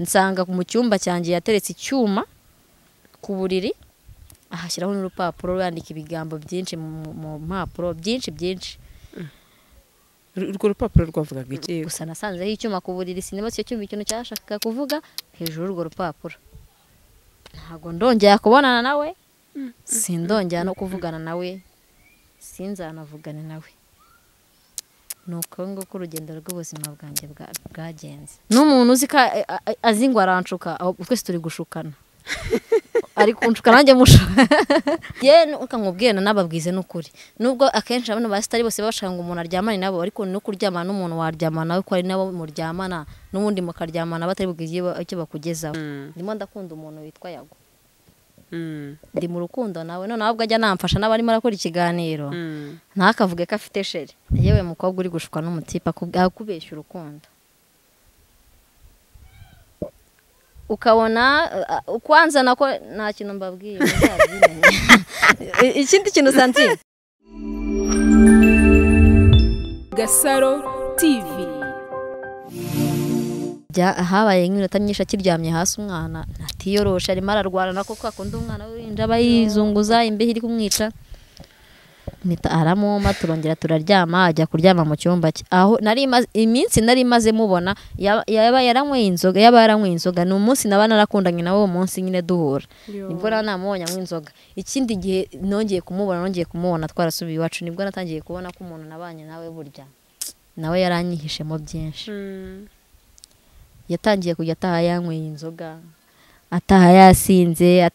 nsanga mu cyumba cyanjye yateretse icyuma ku buriri ahashyiraho n'urupapuro yandika ibigambo byinshi mu mpapuro byinshi urwo rupapuro rwavugaga iki? gusa nasanzeho icyuma ku buriri sinema cyo cyumva ikintu cyashakaga kuvuga hejuru urwo rupapuro. Ntago ndongera kubonana nawe, sindongera no kuvugana nawe, sinzanavugane nawe. Nuko ngo ko urugendo rw'ubuzima bwanjye bwagenze. N'umuntu uzi ka azingwa aranshuka, twese turi gushukana. Ari kunshuka nanjye mushuka. Ye ukamubwira nababwize n'ukuri. Nubwo akenshi abana basitari bose bashaka ngo umuntu aryamane nabo, ariko no kuryamana n'umuntu waryamana nawe ko ari nabo muryamana n'ubundi mukaryamana batari bwiye icyo bakugezaho. Ndimo ndakunda umuntu witwa Yago. Ndi mu rukundo nawe none ahubwo ajya namfasha n'abarimo arakora ikiganiro. Ntakavuge ko afite sheri. Yewe mukobwa uri gushukwa n'umutipa akubeshya urukundo. Ukabona ukwanza nako nta kintu mbabwiye ikindi kintu santi. Gasaro TV habaye nk'iminota myinshi akiryamye hasi umwana atiyorosha arimo ararwana nako kwakunda umwana w'uruhinja aba yizunguza imbeho iri kumwica. Aramuma turongera turaryama ajya kuryama mu cyumba cye. Aho iminsi nari maze mubona yaba yaranyweye inzoga ni umunsi naba narakundanye nawe uwo munsi nyine duhura. Nibwo namubonye anywa inzoga. Ikindi gihe nongeye kumubona twarasubiye iwacu nibwo natangiye kubona ko umuntu nabanye nawe burya nawe yaranyihishemo byinshi. Yatangiye kujya ataha yanyweye inzoga, ataha yasinze,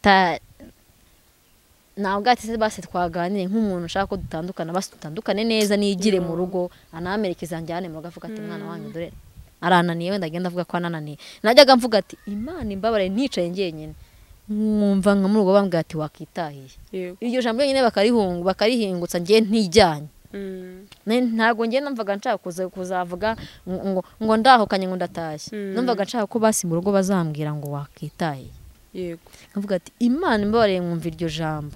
ntabwo ati base twaganire nk'umuntu ushaka ko dutandukana base dutandukane neza nigire mu rugo anamerekeza njyane mu rugo avuga ati mwana wanjye dore arananiye wenda agenda avuga ko anananiye. Najyaga mvuga ati Imana imbabare nticaye ngenyine mwumva nka mu rugo bambwira ati wakitahiye. Iryo jambo nyine bakarihingutsa ngiye ntijyanye. Ntago ngiye namvaga nshaka kuzavuga ngo ndahukanye ngo ndatashye. Numvaga nshaka ko basi mu rugo bazambwira ngo wakitahiye. Yego. Avuga ati Imana imbabare mwumva iryo jambo.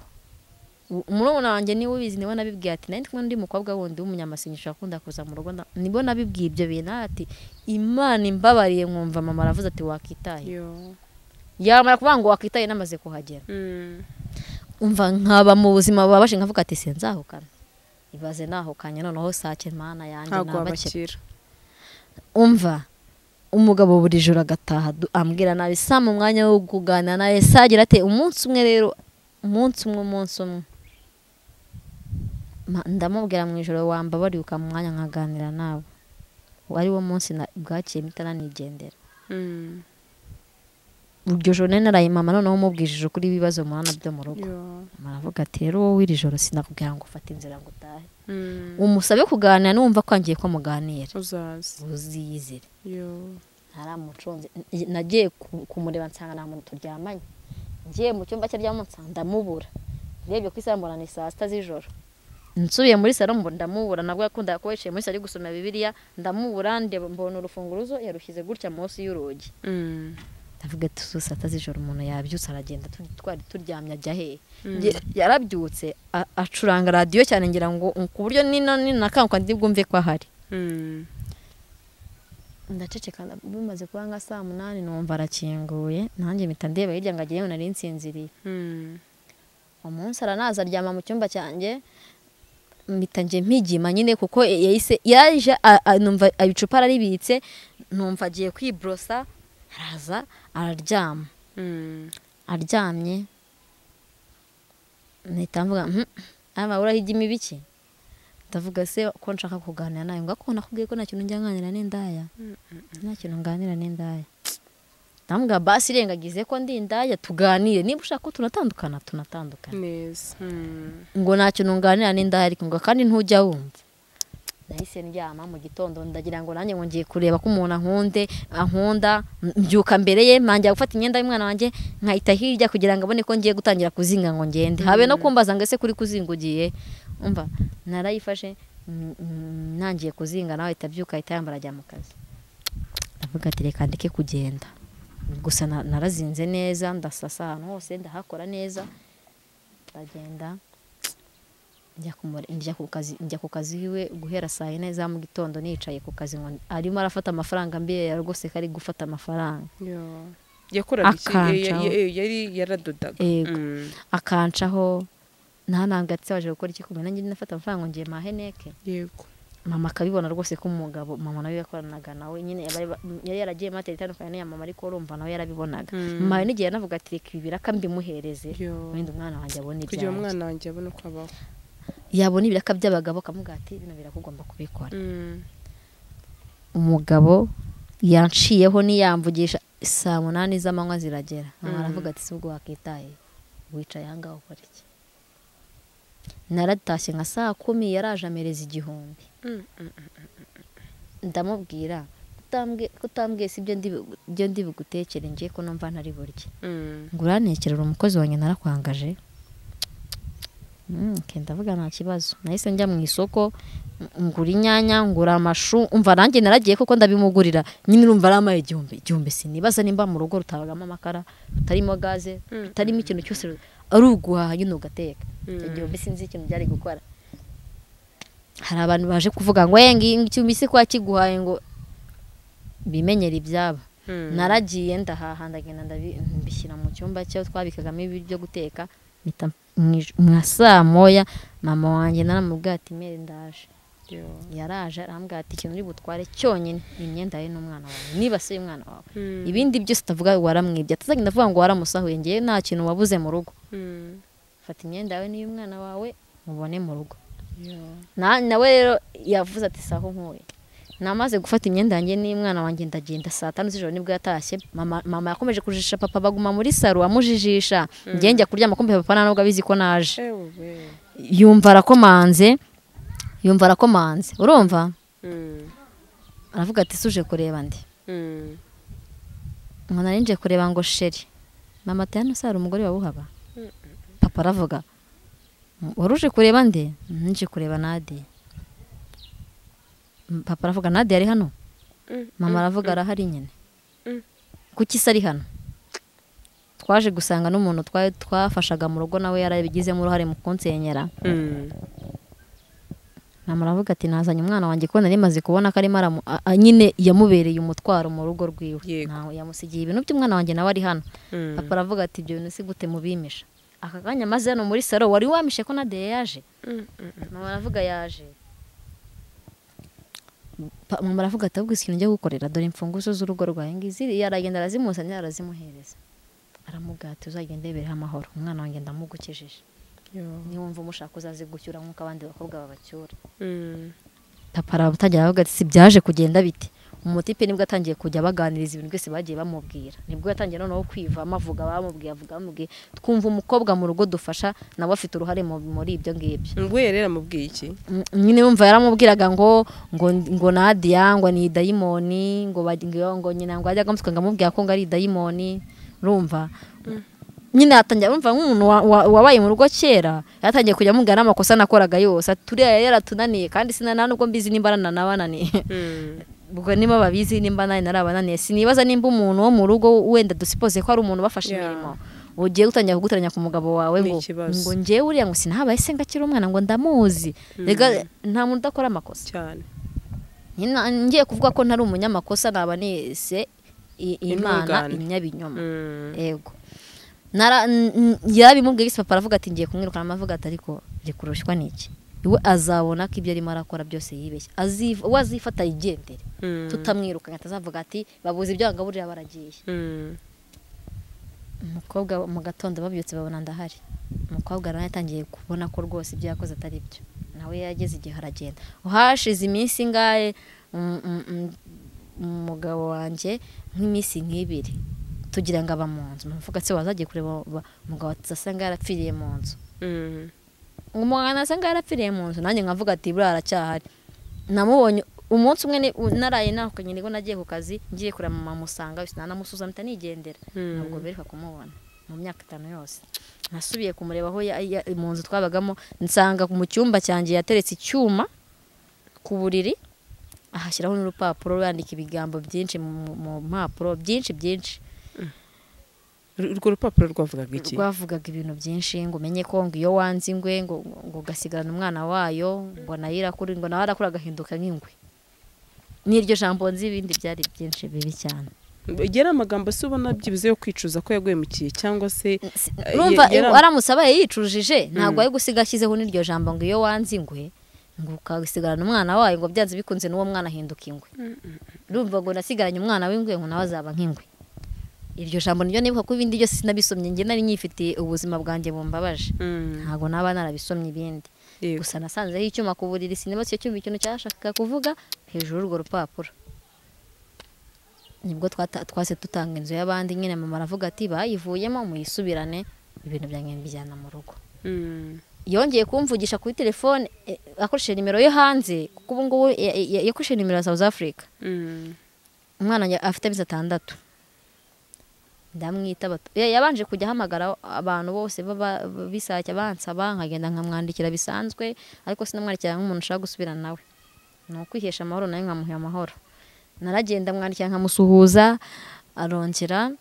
Umurona wanjye ni ubizi niwe nabibwiye ati nari ndi mukobwa wundi w'umunyamasengesho akunda kuza mu rugo nibo nabibwiye ibyo bintu ati Imana imbabariye mwumva mama aravuze ati wakitaye. Yamara kuvuga ngo wakitaye namaze kuhagera. Umva nkaba mu buzima babashe nkavuga ati senzahukana. Ibaze nahukanye noneho sake Mana yanjye nabakira. Umva umugabo buri joro agataha ambwira nabi sa mu mwanya wo kuganira nawe sagira ate umunsi umwe rero umunsi umwe ndamubwira mu ijoro wambabari ukamwanya nkaganira nawe. Wari wo munsi bwakiye mitana nigendera. Uryo joro naraye mama noneho mubwijije kuri ibibazo mwana byo mu rugo. Maravuga ati rero wowe iri joro sinakubwira ngo ufate inzira ngo utahe. Umusabe kuganira numva kwangiye ko muganira. Uziyizire. Naramuconze nagiye kumureba nsanga nta muntu turyamanye. Ngiye mu cyumba cye ry'amunsa ndamubura. Rebye ku isambona ni saa 7 z'ijoro. Nsubiye muri salo ndamubura nabwo yakunda ko yeshe muri salo gusoma Bibiliya ndamubura mbona urufunguruzo yarushyize gutya munsi y'urugi. Ndavuga ati saa 7 z'ijoro umuntu yabyutse aragenda twari turyamye ajya he. Yarabyutse acuranga radio cyane ngira ngo ku buryo nino nakanka ndi bwumve ko ahari. Ndaceceka bimaze kuba nka saa 8 numva arakinguye nanjye mpita ndeba hirya ngagiye nari nsinziriye. Umunsi aranaza aryama mu cyumba cyanjye mpita nje mpigima nyine kuko yahise yaje numva ibicupa aribitse numva agiye kwibrosa araza araryama. Aryamye nitamvuga aba urahigima ibiki. Ndavuga se ko nshaka kuganira nawe ngo akona kubwiye ko nta kintu njya nganira n'indaya. Nta kintu nganira n'indaya. Ndambwa basi rengagize ko ndi indaya tuganire niba ushaka ko tunatandukana neza. Ngo nta kintu nganira n'indaya ariko ngo kandi ntujya wumva. Nahise ndyama mu gitondo ndagira ngo nanjye ngo ngiye kureba ko umuntu ankunda mbyuka mbere ye manjya gufata imyenda y'umwana wanjye nkahita hirya kugira ngo abone ko ngiye gutangira kuzinga ngo ngende. Habe no kumbaza ngo ese kuri kuzingugiye. Umva narayifashe nangiye kuzinga nawe itabyuka itayambara ajya mu kazi. Ndavuga ati reka ndeke kugenda. Gusa narazinze neza ndasasa ahantu hose ndahakora neza. Ndagenda njya ku kazi iwe guhera saa 4 za mu gitondo nicaye ku kazi ngo arimo arafata amafaranga mbi rwose kari gufata amafaranga yakoraga Akancaho. yari yaradodaga Yego. akancaho ntanangatse waje gukora iki kumwe nanjye nafata amafaranga ngiye maheneke yego mama akabibona rwose ko umugabo mama nawe yakoranaga nawe nyine yari yaragiye materi itandukanye n'iya mama ariko urumva nawe yarabibonaga mama we n'igihe yanavuga ati reka ibi biraka mbimuhereze wenda umwana wanjye abone kugira ibyanjye umwana wanjye abone uko abaho yabona ibiraka by'abagabo akamuga ati bino birakugomba kubikora umugabo yanciyeho niyamvugisha saa 8 z'amanywa ziragera mama aravuga ati si ubwo wakitaye wicaye ahangaho ukora iki naratashye nka saa 10 yaraje amereza 1,000 ndamubwira kutambwiye si ibyo ndi bugutekere ngiye ko numva ntari burye ngo uranekerera umukozi wanjye narakwangaje ndavuga nta kibazo nahise njya mu isoko ngura inyanya ngura amashu umva nanjye naragiye koko ndabimugurira nyine urumva ari amaye 1,000 sinibaza nimba mu rugo rutabagamo amakara rutarimo gaze rutarimo ikintu cyose ari uguhaha nyine ugateka 1,000 sinzi ikintu byari gukora hari abantu baje kuvuga ngo igihumbi si kwa kiguhaye ngo bimenyera ibyaba naragiye ndahaha ndagenda ndabishyira mu cyumba cyo twabikagamo ibyo guteka mwa saa 1 mama wanjye naramubwira ati mere ndaje yaraje arambwira ati ikintu uri butware cyonyine imyenda ye n'umwana wawe niba se umwana wawe ibindi byose utavuga waramwibye atazagenda avuga ngo waramusahuye ngiye nta kintu wabuze mu rugo fata imyenda yawe n'iy'umwana wawe mubone mu rugo nawe rero yavuze ati saho nkuye namaze gufata imyenda yanjye n'umwana wanjye ndagenda saa 5 z'ijoro nibwo yatashye mama yakomeje kujijisha papa baguma muri saro amujijisha ngiye njya kuryama kumbe papa ntabwo abizi ko naje yumva arakomanze urumva aravuga ati suje kureba ndi ngo narinje kureba ngo sheri mama tano saro umugore wabuhaba papa aravuga waruje kureba ndi nje kureba Nadia papa aravuga Nadia ari hano mama aravuga arahari nyine kuki se ari hano twaje gusanga n'umuntu twafashaga mu rugo nawe yarabigizemo uruhare mu kunsenyera mama aravuga ati nazanye umwana wanjye ko nari maze kubona ko arimo nyine yamubereye umutwaro mu rugo rwiwe nawe yamusigiye ibintu by'umwana wanjye nawe ari hano papa aravuga ati ibyo bintu si gute mubimisha aka kanya maze hano muri saro wari wamishe ko Nadia yaje mama aravuga yaje mama aravuga ati ahubwo ikintu njya gukorera dore imfunguzo z'urugo rwawe ngizi yaragenda arazimusanya arazimuhereza aramugata uzagenda ibereho amahoro umwana wanjye ndamugukijije niwumva umushaka uzazigucyura nk'uko abandi bakobwa babacyura papa aratangira avuga ati si byaje kugenda bite umutipe nibwo atangiye kujya baganiriza ibintu byose bagiye bamubwira nibwo yatangiye noneho kwivamo avuga bamubwiye twumva umukobwa mu rugo dufasha nawe afite uruhare muri ibyo ngibyo ngo rero amubwiye iki nyine wumva yaramubwiraga ngo Nadia ngo ni dayimoni ngo nyina ngo ajya gamuswa ngamubwira ko ngo ari dayimoni urumva nyine atangiye urumva nk'umuntu wabaye mu rugo kera yatangiye kujya amubwira n'amakosa nakoraga yose turiya yaratunaniye kandi sinana nubwo mbizi nimba nabananiye ubwo niba babizi nimba narabananiye sinibaza nimba umuntu wo mu rugo wenda dusipoze ko ari umuntu bafashe imirimo ugiye gutangira kuguteranya ku mugabo wawe ngo ngewe uriya ngo sinahabaye se ngakira umwana ngo ndamuzi rega nta muntu udakora amakosa cyane ngiye kuvuga ko ntari umunyamakosa naba nese imana inyabinyoma yego yarabimubwiye papa aravuga ati ngiye kumwirukana amavuga ati ariko rikurushwa niki iwe azabona ko ibyo arimo arakora byose yibeshye azifata yigendere tutamwirukanye atazavuga ati babuze ibyo bagaburira baragiye umukobwa mu gatondo babyutse babona ndahari umukobwa nawe yatangiye kubona ko rwose ibyo yakoze atari byo nawe yageze igihe aragenda uhashize iminsi ingahe umugabo wanjye nk'iminsi nk'ibiri tugira ngo aba mu nzu muvuga se wazagiye kureba umugabo asanga yarapfiriye mu nzu umwana asanga yarapfiriye mu nzu nanjye nkavuga ati buriya aracyahari namubonye umunsi umwe naraye nakanye nibwo nagiye ku kazi ngiye kureba mama musanga nanamusuza mpita nigendera ntabwo bereka kumubona mu myaka 5 yose nasubiye kumureba aho mu nzu twabagamo nsanga mu cyumba cyanjye yateretse icyuma ku buriri ahashyiraho n'urupapuro yandika ibigambo byinshi mu mpapuro byinshi urwo rupapuro rwavugaga iki? rwavugaga ibintu byinshi ngo umenye ko ngo iyo wanze ingwe ngo ugasigarana umwana wayo ngo nayo irakura ngo nawe arakura agahinduka nk'ingwe. N'iryo jambo nzi, ibindi byari byinshi bibi cyane. Yari amagambo se ubona byibuze yo kwicuza ko yaguhemukiye cyangwa se urumva aramutse abaye yicujije ntabwo ari gusiga ashyizeho n'iryo jambo ngo iyo wanze ingwe ngo ukasigarana umwana wayo ngo byanze bikunze n'uwo mwana ahinduka ingwe. Urumva ngo nasigaranye umwana w'ingwe ngo nawe azaba nk'ingwe. Iryo jambo niryo nibuka ko ibindi byose sinabisomye, njye nari nyifitiye ubuzima bwanjye bumbabaje. Ntabwo naba narabisomye ibindi. Gusa nasanzeho icyuma ku buriri, sinema cyo cyumva ikintu cyashakaga kuvuga hejuru y'urwo rupapuro. Nibwo twase tutanga inzu y'abandi, nyine mama aravuga ati bayivuyemo muyisubirane, ibintu byanjye bijyana mu rugo. Yongeye kumvugisha kuri telefone akoresheje nimero yo hanze, kuko ubu ngubu yakoresheje nimero ya South Africa. Umwana afite 6. Ndamwita yabanje kujya ahamagara abantu bose bisake bansaba, nkagenda nkamwandikira bisanzwe, ariko sinamwandikira nk'umuntu ushaka gusubirana nawe. No kwihesha amahoro nayo nkamuha amahoro. Naragenda mwandikira nkamusuhuza, arongera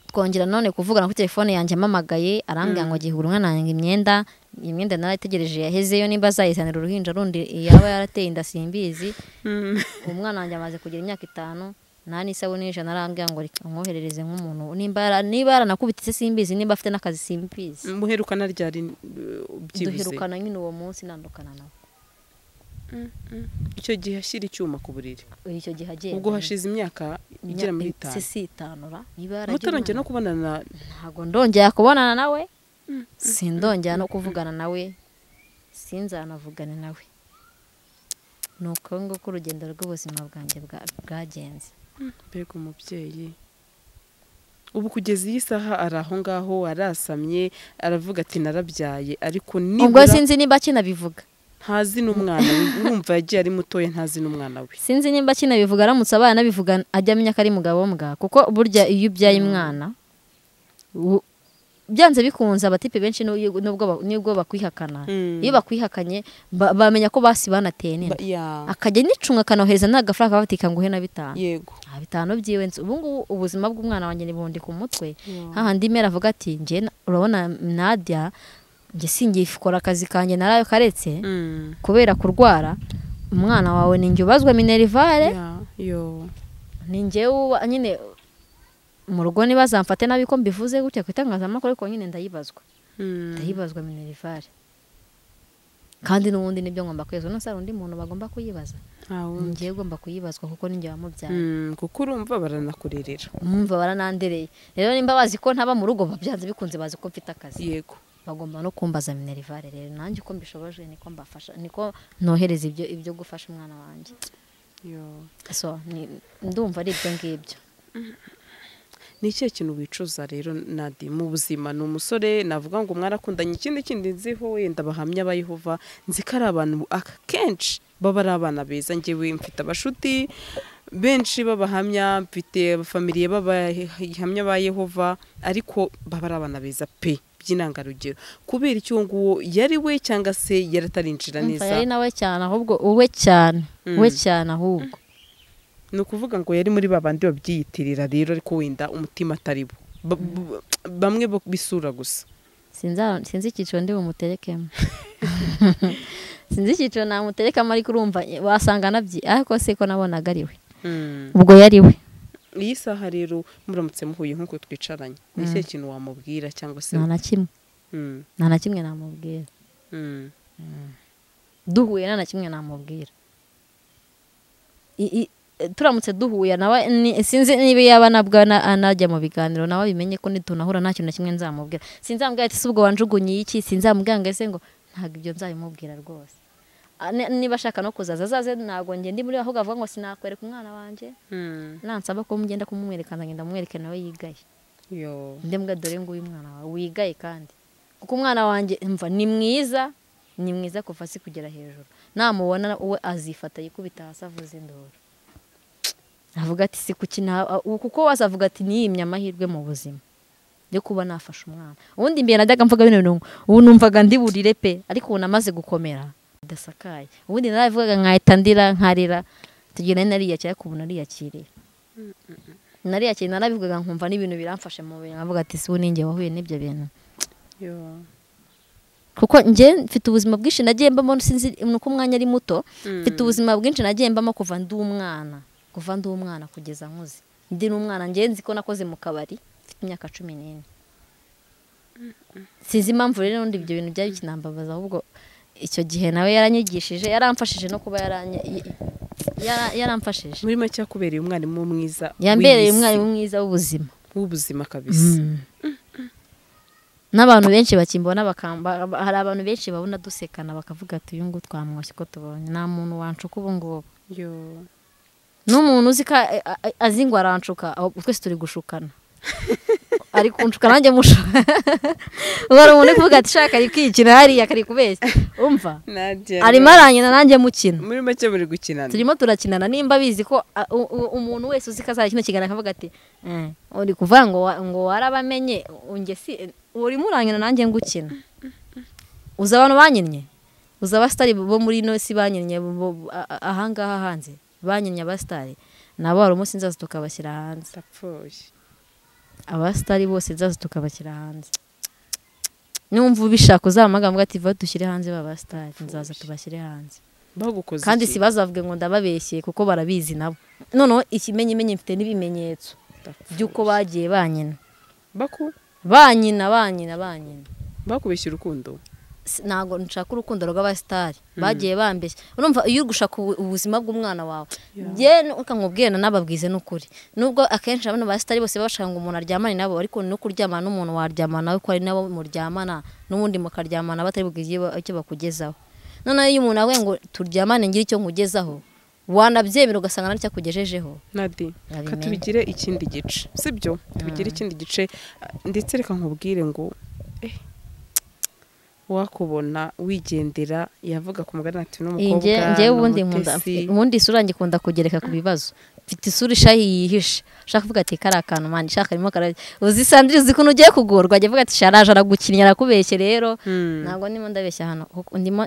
twongera none kuvugana kuri telefone yanjye amamagaye, arambwira ngo agihura umwana wanjye imyenda narayitegereje yahezeyo, nimba azayizanira uruhinja rundi yaba yarateye inda simbizi. Umwana wanjye amaze kugira imyaka 5, nta n'isabune n'ijana, arambwira ngo reka nkoherereze nk'umuntu niba yaranakubitse simbizi, nimba afite n'akazi simbizi. Muherukana ryari byibuze? Duherukana nyine uwo munsi nandukana nawe. Icyo gihe ashyira icyuma ku buriri? Icyo gihe agenda. Ubwo hashize imyaka igera muri 5. Si 5 niba mutarongera no kubonana? Ntabwo ndongera kubonana nawe, sindongera no kuvugana nawe, sinzanavugane nawe. Nuko ngo ko urugendo rw'ubuzima bwanjye bwagenze. Mbega umubyeyi. Ubu kugeza iyi saha ari aho ngaho arasamye, aravuga ati narabyaye, ariko ubwo sinzi niba kinabivuga. Ntazi n'umwana urumva yagiye ari mutoya, ntazi n'umwana we. Sinzi nimba kinabivuga, aramutse abana nabivuga ajya amenya ko ari mugabo mbwa, kuko burya iyo ubyaye umwana byanze bikunze abatipe benshi nubwo bakwihakana. Iyo bakwihakanye bamenya ko basi banateye neza, akajya nicunga akanohereza n'agafaranga batika ngo he na 5. Yego 5 byiwe nzi. Ubu ngubu ubuzima bw'umwana wanjye nibundi ku mutwe. Hahandi mera avuga ati nje urabona Nadia nje singikora akazi kanjye narayo karetse kubera kurwara. Umwana wawe ninjye ubazwa minerivare. Ni njyewe nyine mu rugo nibazamfate nabi ko mbivuze gutya kwitangazamakuru, ariko nyine ndayibazwa minerivare. Kandi n'ubundi nibyo ngomba kwezwa, no sara undi muntu bagomba kuyibaza. Ngiye gomba kuyibazwa kuko ninjye wamubyaye. Kuko urumva baranakurerera, baranandereye. Rero nimba bazi ko ntaba mu rugo babyanze bikunze bazi ko mfite akazi. Yego bagomba no kumbaza minerivare. Rero nanjye uko mbishoboje niko mbafasha, niko nohereza ibyo gufasha umwana wanjye. So ndumva ari ibyo ngibyo. Ni ikihe kintu wicuza rero Nadia mu buzima? Ni umusore navuga ngo mwarakundanye, ikindi nziho wenda bahamya bayihova, nzi ko ari abantu akenshi baba ari abana beza. Njyewe mfite abashuti benshi babahamya, mfite abafamiliye babahamya ba Yehova, ariko baba ari abana beza pe by'intangarugero. Kubera icyo nguwo yari we cyangwa se yaratarinjira neza? Yari nawe cyane, ahubwo uwe cyane ahubwo. Ni ukuvuga ngo yari muri babandi babyiyitirira rero, ariko wenda umutima atari bo, bamwe bisura gusa. Sinzi icyiciro ndi bumuterekemo. Sinzi icyiciro namuterekamo, ariko urumva wasanga nabyi, ariko se ko nabonaga ari we. Ubwo yari we. Iyi saha rero muramutse muhuye nk'uko twicaranye, ni ikihe kintu wamubwira cyangwa se? Nta na kimwe namubwira. Duhuye nta na kimwe namubwira. Turamutse duhuye nawe sinzi niba yaba nabwo anajya mu biganiro nawe bimenye ko nitunahura nta kintu na kimwe nzamubwira. Sinzamubwira ati subwo wanjugunye iki, sinzamubwira ngo ese ngo ntabwo ibyo nzabimubwira rwose. Niba ashaka no kuzaza azaze, ntabwo nge ndi muri aho gavuga ngo sinakwereka umwana wanjye. Nansaba ko mugenda kumumwerekana ngenda mumwereke nawe yigaye. Ndembwa dore ngo uyu mwana wawe wigaye kandi kuko umwana wanjye mva ni mwiza kuva hasi kugera hejuru. Namubona uwe azifata yikubita hasi avuze induru. Avuga ati si kuko wazavuga ati niyimye amahirwe mu buzima yo kuba nafasha umwana. Ubundi mbere najyaga mvuga bino ubu numvaga ndi burire pe, ariko ubu namaze gukomera dasakaye. Ubundi naravugaga nkahita ndira nkarira tugira nariya cyangwa kubona ariyakiriye. nariya kintu narabivugaga nkumva n'ibintu biramfashe mu bintu nkavuga ati si ninjye wahuye n'ibyo bintu kuko njye mfite ubuzima bwinshi nagiye mbamo sinzi nuko umwanya ari muto mfite ubuzima bwinshi nagiye mbamo kuva ndi umwana kugeza nkuze ndi n'umwana njye nzi ko nakoze mu kabari mfite imyaka 14 sinzi impamvu rero n'undi ibyo bintu byari bikinambabaza ahubwo icyo gihe nawe yaranyigishije yaramfashije no kuba yaramfashije muri make yakubereye umwarimu mwiza yambereye umwarimu mwiza w'ubuzima kabisa n'abantu benshi bakimbona hari abantu benshi babona dusekana bakavuga ati uyu ngo twamwoshye ko tubonye nta muntu wanshuka ubu ngubu n'umuntu uzi ko azi ngo aranshuka twese turi gushukana ari kunshuka nanjye mushuka ubara umuntu kuvuga ati shaka ari kwikina hariya kari kubeshya umva arimo aranyina nanjye mukina muri make muri gukinana turimo turakinana nimba bizi ko umuntu wese uzi ko azara kino kigana akavuga ati uri kuvuga ngo warabamenye unge si urimo uranyina nanjye ngukina uza abantu banyinnye uza abasitari bo muri ino si banyinnye ahangaha hanze banyinnye abasitari nabo hari umunsi nzaza tukabashyira hanze abasitari bose nzaza tukabashyira hanze numva ubishaka uzamagambwa ati va dushyire hanze babasitari nzaza tubashyire hanze kandi si bazavuge ngo ndababeshye kuko barabizi nabo noneho ikimenyimenyi mfite n'ibimenyetso by'uko bagiye banyina banyina bakubeshya urukundo ntago nshaka urukundo rw'abasitari bagiye bambeshya urumva iyo uri gushaka ubuzima bw'umwana wawe je ukamubwira nababwize n'ukuri nubwo akenshi abana basitari bose bashaka ngo umuntu aryamane nabo ariko no kuryamana n'umuntu waryamana nawe ko ari nabo muryamana n'ubundi mukaryamana batari bwigiye icyo bakugezaho none iyo umuntu awe ngo turyamane ngira icyo nkugezaho wanabyemera ugasanga nari cyakugejejeho Nadi katubigire ikindi gice sibyo tubigire ikindi gice ndetse reka nkubwire ngo wakubona wigendera yavuga ku mugana ati n'umukobwa ngewe ubundi isura ngikunda kugereka ku bibazo mfite isura ishahi yihishe shaka kuvuga ati kari akantu mandi shaka arimo uzi Sandrine uzi kuntu ugiye kugorwa ajya avuga ati sharaje aragukinnye arakubeshye rero ntabwo ndimo ndabeshya hano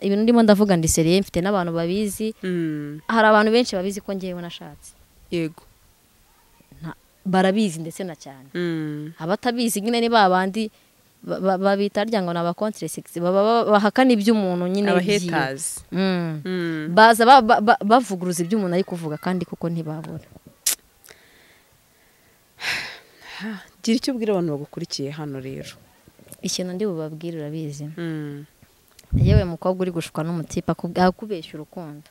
ibintu ndimo ndavuga ndi seriye mfite n'abantu babizi hari abantu benshi babizi ko ngewe nashatse yego barabizi ndetse na cyane abatabizi nyine ni babandi babita rya ngo naba contre sex bahakana iby'umuntu nyine abaheters baza bavuguruza iby'umuntu ari kuvuga kandi kuko ntibabura gira icyo ubwira abantu bagukurikiye hano rero ikintu ndi bubabwire urabizi yewe mukobwa uri gushukwa n'umutipa akubeshya urukundo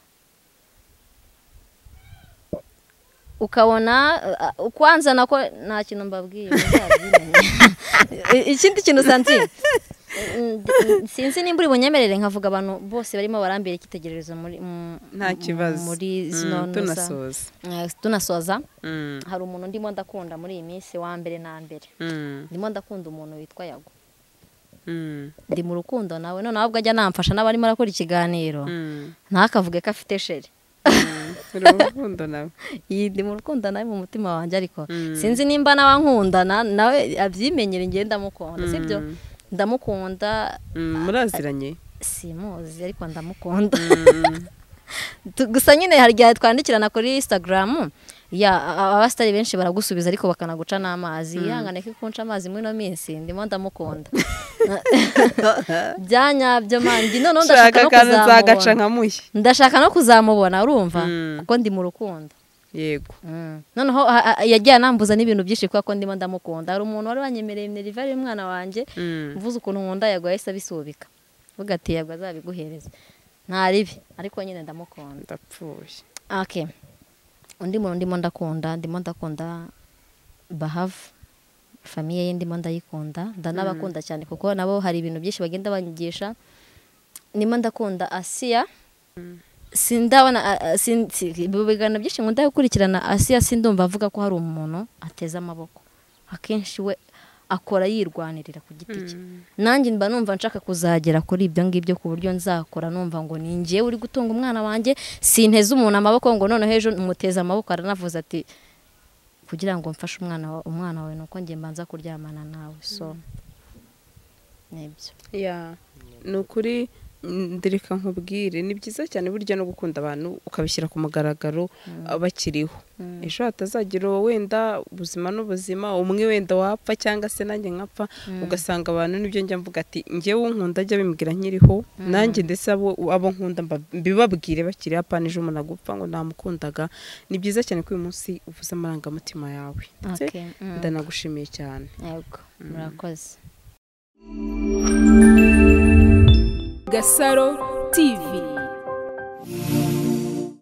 ukabona kwanza nako nta kintu mbabwiye ikindi kintu Sandrine sinzi nimba uri bunyemerere nkavuga abantu bose barimo barambere ikitegererezo nta kibazo muri zino tunasoza hari umuntu ndimo ndakunda muri iyi minsi wa mbere na mbere ndimo ndakunda umuntu witwa Yago ndi mu rukundo nawe none ahubwo ajya namfasha n'abarimo arakora ikiganiro ntakavuge ko afite sheri ndi mu rukundo nawe mu mutima wanjye ariko sinzi nimba nawe nkundana nawe abyimenyere ngenda ndamukunda sibyo ndamukunda muraziranye simuzi ariko ndamukunda gusa nyine hari igihe twandikirana kuri Instagram abasitari benshi baragusubiza ariko bakanaguca n'amazi ihangane ko kunca amazi muri no minsi ndimo ndamukunda byanyabyo mandi none ndashaka no kuzamubona urumva kuko ndi mu rukundo yego noneho yagiye anambuza n'ibintu byinshi kuko ndimo ndamukunda hari umuntu wari wanyemereye Minerivare y'umwana wanjye mvuze ukuntu nkunda Yago yahise abisubika vuga ati Yago azabiguhereza nta ribi ariko nyine ndamukunda ndapfuye okay undi muntu ndimo ndakunda Bahave famiye ye ndimo ndayikunda ndanabakunda cyane kuko nabo hari ibintu byinshi bagenda banyigisha ndimo ndakunda Asia sindabona bigana byinshi nkunda gukurikirana Asia sindumva avuga ko hari umuntu ateza amaboko akenshi we akora yirwanirira ku giti cye nanjye mba numva nshaka kuzagera kuri ibyo ngibyo ku buryo nzakora numva ngo ningiye uri gutunga umwana wanjye sinteze umuntu amaboko ngo none hejo umuteza amaboko aranavuza ati kugira ngo mfashe umwana wawe nuko ngiye mbanza kuryamana nawe so nibyo nukuri ndireka nkubwire ni byiza cyane burya no gukunda abantu ukabishyira ku mugaragaro bakiriho ejo hatazagira wenda ubuzima n'ubuzima umwe wenda wapfa cyangwa se nanjye nkapfa ugasanga abantu nibyo njya mvuga ati njyewe unkunda ajya bimbwira nkiriho nanjye ndetse abo nkunda mbibabwire bakiri apana ejo umuntu agupfa ngo namukundaga ni byiza cyane ko uyu munsi uvuze amarangamutima yawe ndanagushimiye cyane yego murakoze Gasaro TV.